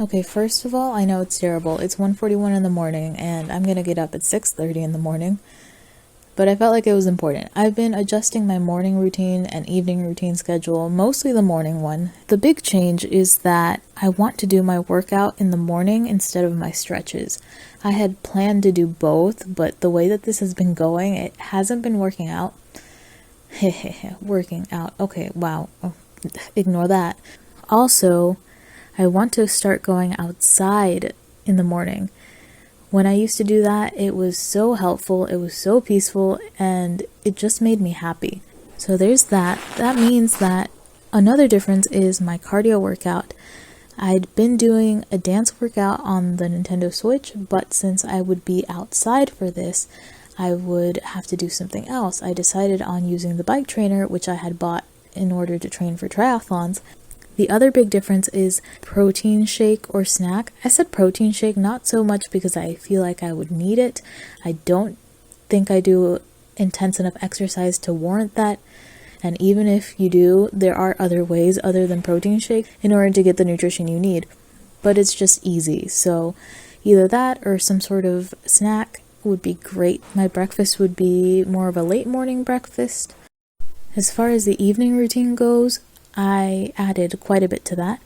Okay, first of all, I know it's terrible. It's 1:41 in the morning and I'm gonna get up at 6:30 in the morning. But I felt like it was important. I've been adjusting my morning routine and evening routine schedule, mostly the morning one. The big change is that I want to do my workout in the morning instead of my stretches. I had planned to do both, but the way that this has been going, it hasn't been working out. Working out. Okay, wow. Oh, ignore that. Also, I want to start going outside in the morning. When I used to do that, it was so helpful, it was so peaceful, and it just made me happy. So there's that. That means that another difference is my cardio workout. I'd been doing a dance workout on the Nintendo Switch, but since I would be outside for this, I would have to do something else. I decided on using the bike trainer, which I had bought in order to train for triathlons. The other big difference is protein shake or snack. I said protein shake not so much because I feel like I would need it. I don't think I do intense enough exercise to warrant that. And even if you do, there are other ways other than protein shake in order to get the nutrition you need. But it's just easy. So either that or some sort of snack would be great. My breakfast would be more of a late morning breakfast. As far as the evening routine goes, I added quite a bit to that.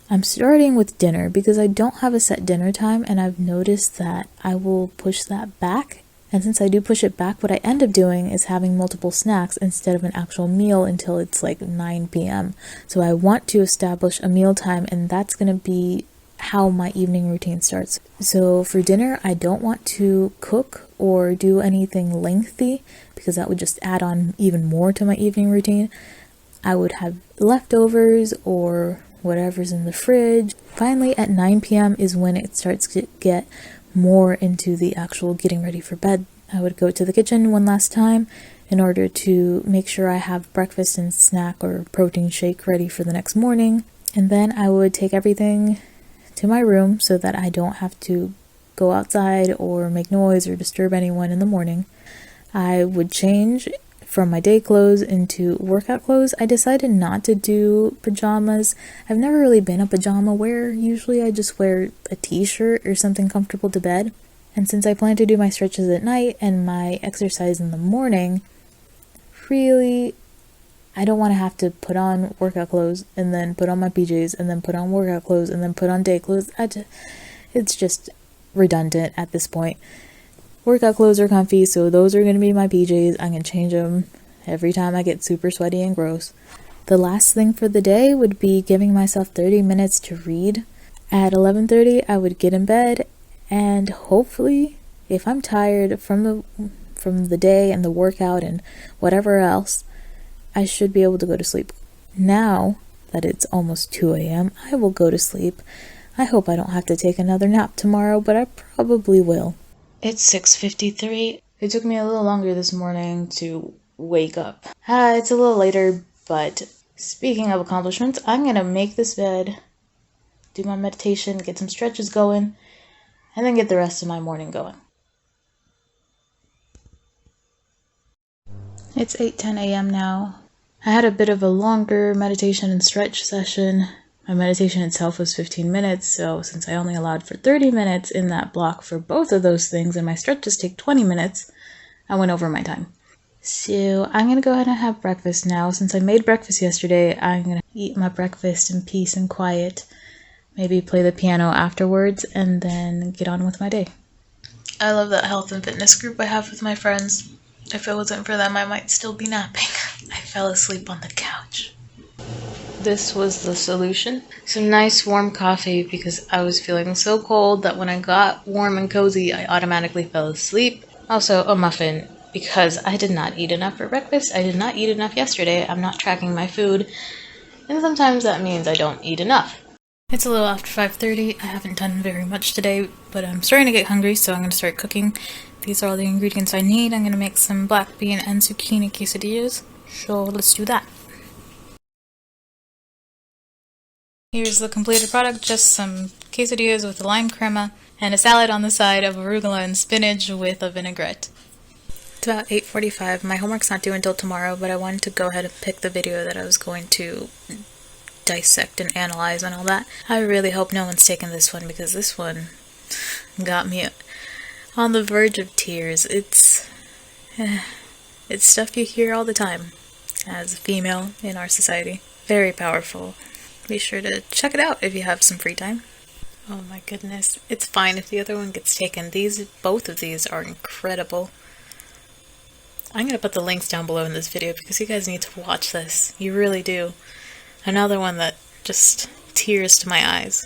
I'm starting with dinner because I don't have a set dinner time, and I've noticed that I will push that back. And since I do push it back, what I end up doing is having multiple snacks instead of an actual meal until it's like 9 p.m. So I want to establish a meal time, and that's going to be how my evening routine starts. So for dinner, I don't want to cook or do anything lengthy because that would just add on even more to my evening routine. I would have leftovers or whatever's in the fridge. Finally, at 9 p.m. is when it starts to get more into the actual getting ready for bed. I would go to the kitchen one last time in order to make sure I have breakfast and snack or protein shake ready for the next morning. And then I would take everything to my room so that I don't have to go outside or make noise or disturb anyone in the morning. I would change from my day clothes into workout clothes. I decided not to do pajamas. I've never really been a pajama wearer. Usually I just wear a t-shirt or something comfortable to bed. And since I plan to do my stretches at night and my exercise in the morning, really, I don't want to have to put on workout clothes and then put on my PJs and then put on workout clothes and then put on day clothes. It's just redundant at this point. Workout clothes are comfy, so those are going to be my PJs. I can change them every time I get super sweaty and gross. The last thing for the day would be giving myself 30 minutes to read. At 11:30, I would get in bed, and hopefully, if I'm tired from the day and the workout and whatever else, I should be able to go to sleep. Now that it's almost 2 a.m., I will go to sleep. I hope I don't have to take another nap tomorrow, but I probably will. It's 6:53. It took me a little longer this morning to wake up. It's a little later, but speaking of accomplishments, I'm going to make this bed, do my meditation, get some stretches going, and then get the rest of my morning going. It's 8:10 a.m. now. I had a bit of a longer meditation and stretch session. My meditation itself was 15 minutes, so since I only allowed for 30 minutes in that block for both of those things, and my stretches take 20 minutes, I went over my time. So I'm going to go ahead and have breakfast now. Since I made breakfast yesterday, I'm going to eat my breakfast in peace and quiet, maybe play the piano afterwards, and then get on with my day. I love that health and fitness group I have with my friends. If it wasn't for them, I might still be napping. I fell asleep on the couch. This was the solution. Some nice warm coffee because I was feeling so cold that when I got warm and cozy, I automatically fell asleep. Also a muffin because I did not eat enough for breakfast. I did not eat enough yesterday. I'm not tracking my food. And sometimes that means I don't eat enough. It's a little after 5:30. I haven't done very much today, but I'm starting to get hungry, so I'm going to start cooking. These are all the ingredients I need. I'm going to make some black bean and zucchini quesadillas. So let's do that. Here's the completed product, just some quesadillas with a lime crema and a salad on the side of arugula and spinach with a vinaigrette. It's about 8:45. My homework's not due until tomorrow, but I wanted to go ahead and pick the video that I was going to dissect and analyze and all that. I really hope no one's taken this one, because this one got me on the verge of tears. It's stuff you hear all the time as a female in our society. Very powerful. Be sure to check it out if you have some free time. Oh my goodness. It's fine if the other one gets taken. Both of these are incredible. I'm going to put the links down below in this video because you guys need to watch this. You really do. Another one that just tears to my eyes.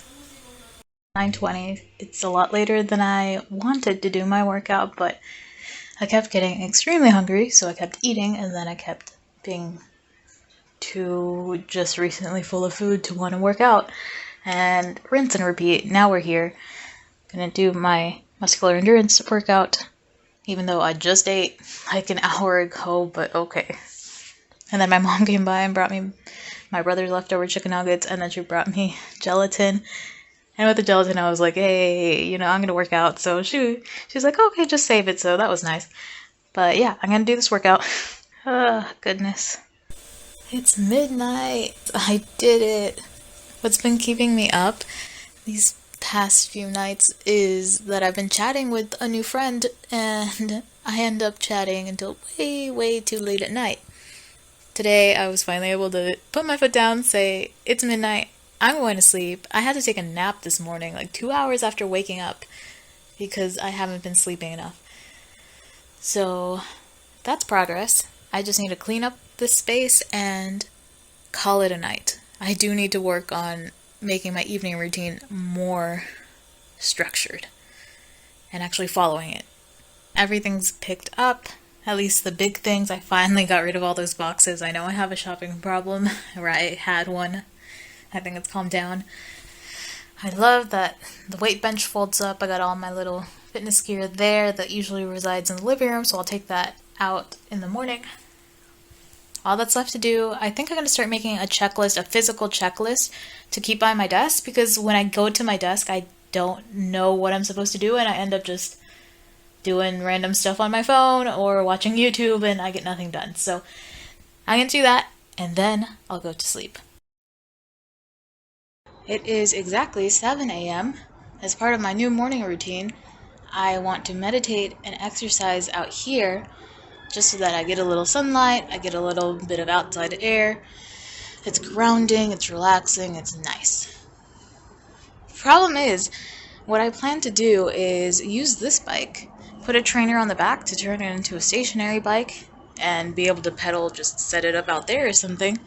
9:20. It's a lot later than I wanted to do my workout, but I kept getting extremely hungry, so I kept eating, and then I kept being too just recently full of food to want to work out. And rinse and repeat. Now we're here. Gonna do my muscular endurance workout, even though I just ate like an hour ago, but okay. And then my mom came by and brought me my brother's leftover chicken nuggets, and then she brought me gelatin. And with the gelatin, I was like, hey, I'm gonna work out. So she's like, okay, just save it. So that was nice. But yeah, I'm gonna do this workout. Oh, goodness. It's midnight. I did it. What's been keeping me up these past few nights is that I've been chatting with a new friend, and I end up chatting until way, way too late at night. Today, I was finally able to put my foot down, say, it's midnight, I'm going to sleep. I had to take a nap this morning, like 2 hours after waking up, because I haven't been sleeping enough. So, that's progress. I just need to clean up this space and call it a night. I do need to work on making my evening routine more structured and actually following it. Everything's picked up, at least the big things. I finally got rid of all those boxes. I know I have a shopping problem, or I had one. I think it's calmed down. I love that the weight bench folds up. I got all my little fitness gear there that usually resides in the living room, so I'll take that out in the morning. All that's left to do, I think I'm going to start making a checklist, a physical checklist to keep by my desk, because when I go to my desk, I don't know what I'm supposed to do, and I end up just doing random stuff on my phone or watching YouTube, and I get nothing done. So I'm going to do that, and then I'll go to sleep. It is exactly 7 a.m. As part of my new morning routine, I want to meditate and exercise out here, just so that I get a little sunlight, I get a little bit of outside air. It's grounding, it's relaxing, it's nice. Problem is, what I plan to do is use this bike, put a trainer on the back to turn it into a stationary bike, and be able to pedal, just set it up out there or something,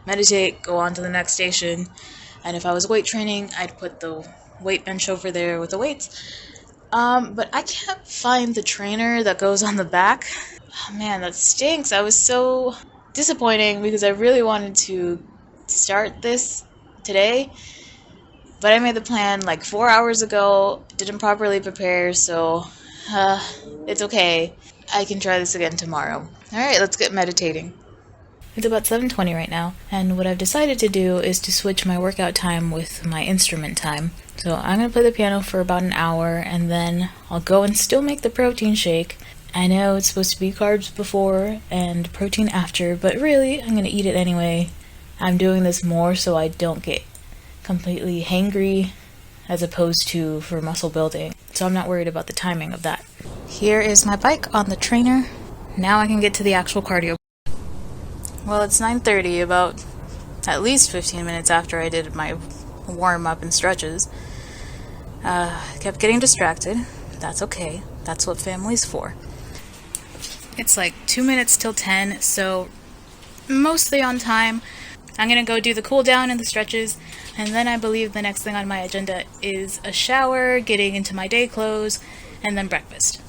meditate, go on to the next station, and if I was weight training, I'd put the weight bench over there with the weights. But I can't find the trainer that goes on the back. Oh man, that stinks. I was so disappointing because I really wanted to start this today, but I made the plan like 4 hours ago, didn't properly prepare, so it's okay. I can try this again tomorrow. Alright, let's get meditating. It's about 7:20 right now, and what I've decided to do is to switch my workout time with my instrument time. So I'm going to play the piano for about an hour, and then I'll go and still make the protein shake. I know it's supposed to be carbs before and protein after, but really, I'm going to eat it anyway. I'm doing this more so I don't get completely hangry, as opposed to for muscle building. So I'm not worried about the timing of that. Here is my bike on the trainer. Now I can get to the actual cardio. Well, it's 9:30, about at least 15 minutes after I did my warm-up and stretches. Kept getting distracted. That's okay. That's what family's for. It's like 2 minutes till 10, so mostly on time. I'm going to go do the cool down and the stretches, and then I believe the next thing on my agenda is a shower, getting into my day clothes, and then breakfast.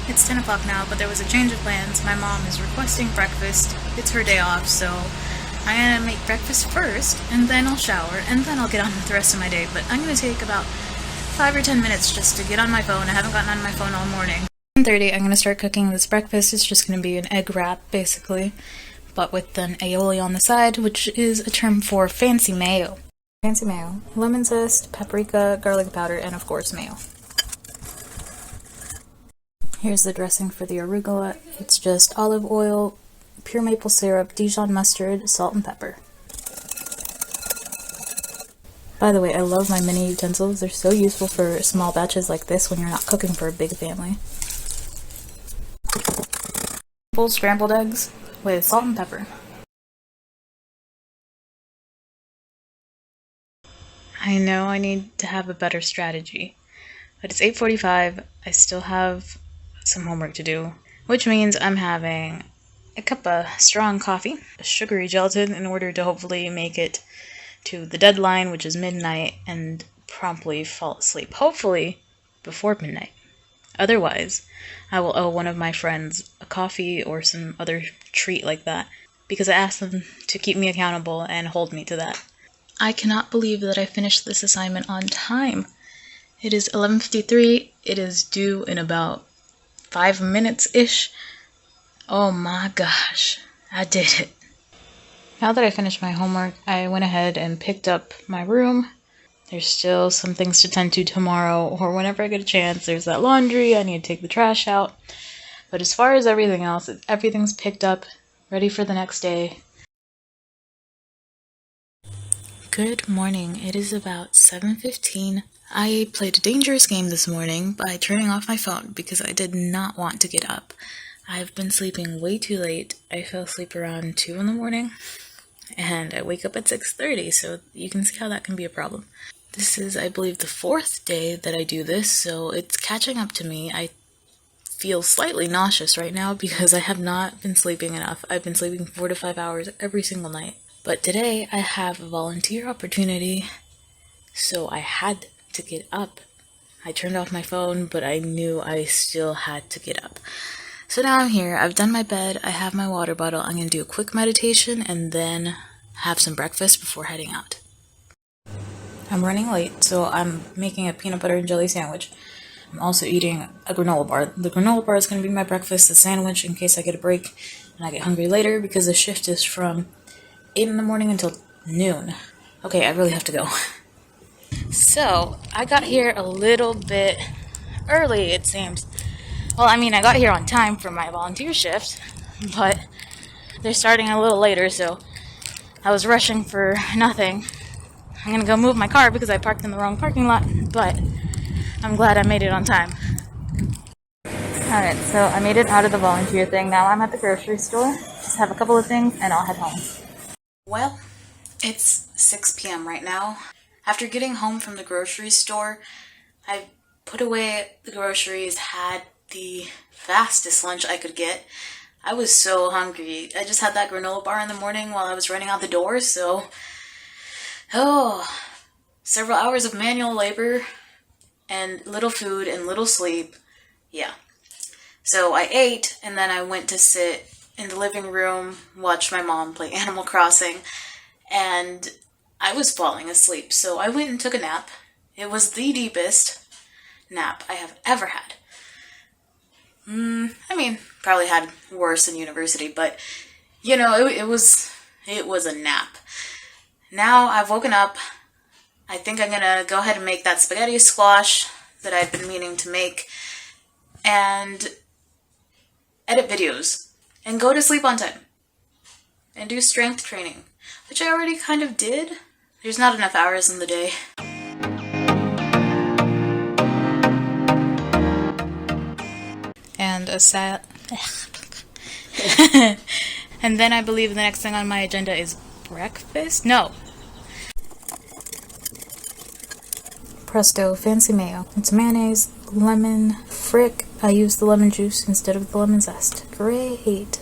It's 10 o'clock now, but there was a change of plans. My mom is requesting breakfast. It's her day off, so I'm going to make breakfast first, and then I'll shower, and then I'll get on with the rest of my day. But I'm going to take about 5 or 10 minutes just to get on my phone. I haven't gotten on my phone all morning. 10:30, I'm going to start cooking this breakfast. It's just going to be an egg wrap, basically, but with an aioli on the side, which is a term for fancy mayo. Fancy mayo. Lemon zest, paprika, garlic powder, and of course mayo. Here's the dressing for the arugula. It's just olive oil, pure maple syrup, Dijon mustard, salt, and pepper. By the way, I love my mini utensils. They're so useful for small batches like this when you're not cooking for a big family. Full scrambled eggs with salt and pepper. I know I need to have a better strategy, but it's 8:45. I still have some homework to do, which means I'm having a cup of strong coffee, a sugary gelatin in order to hopefully make it to the deadline, which is midnight, and promptly fall asleep, hopefully before midnight. Otherwise, I will owe one of my friends a coffee or some other treat like that, because I asked them to keep me accountable and hold me to that. I cannot believe that I finished this assignment on time. It is 11:53. It is due in about 5 minutes-ish. Oh my gosh, I did it. Now that I finished my homework, I went ahead and picked up my room. There's still some things to tend to tomorrow, or whenever I get a chance. There's that laundry, I need to take the trash out. But as far as everything else, everything's picked up, ready for the next day. Good morning. It is about 7:15. I played a dangerous game this morning by turning off my phone because I did not want to get up. I've been sleeping way too late. I fell asleep around 2 in the morning, and I wake up at 6:30, so you can see how that can be a problem. This is, I believe, the 4th day that I do this, so it's catching up to me. I feel slightly nauseous right now because I have not been sleeping enough. I've been sleeping 4 to 5 hours every single night. But today I have a volunteer opportunity, so I had to get up. I turned off my phone, but I knew I still had to get up. So now I'm here. I've done my bed. I have my water bottle. I'm going to do a quick meditation and then have some breakfast before heading out. I'm running late, so I'm making a peanut butter and jelly sandwich. I'm also eating a granola bar. The granola bar is going to be my breakfast, the sandwich in case I get a break and I get hungry later, because the shift is from 8 in the morning until noon. Okay, I really have to go. So, I got here a little bit early, it seems. Well, I mean, I got here on time for my volunteer shift, but they're starting a little later, so I was rushing for nothing. I'm gonna go move my car because I parked in the wrong parking lot, but I'm glad I made it on time. Alright, so I made it out of the volunteer thing. Now I'm at the grocery store. Just have a couple of things and I'll head home. Well, it's 6 p.m. right now. After getting home from the grocery store, I put away the groceries, had the fastest lunch I could get. I was so hungry. I just had that granola bar in the morning while I was running out the door, so... several hours of manual labor and little food and little sleep. Yeah. So I ate, and then I went to sit in the living room, watch my mom play Animal Crossing, and I was falling asleep, so I went and took a nap. It was the deepest nap I have ever had. I mean, probably had worse in university, but, you know, it was a nap. Now I've woken up. I think I'm gonna go ahead and make that spaghetti squash that I've been meaning to make, and edit videos, and go to sleep on time, and do strength training, which I already kind of did. There's not enough hours in the day. And a sad... And then I believe the next thing on my agenda is breakfast? No. Presto, fancy mayo. It's mayonnaise, lemon, frick. I use the lemon juice instead of the lemon zest. Great.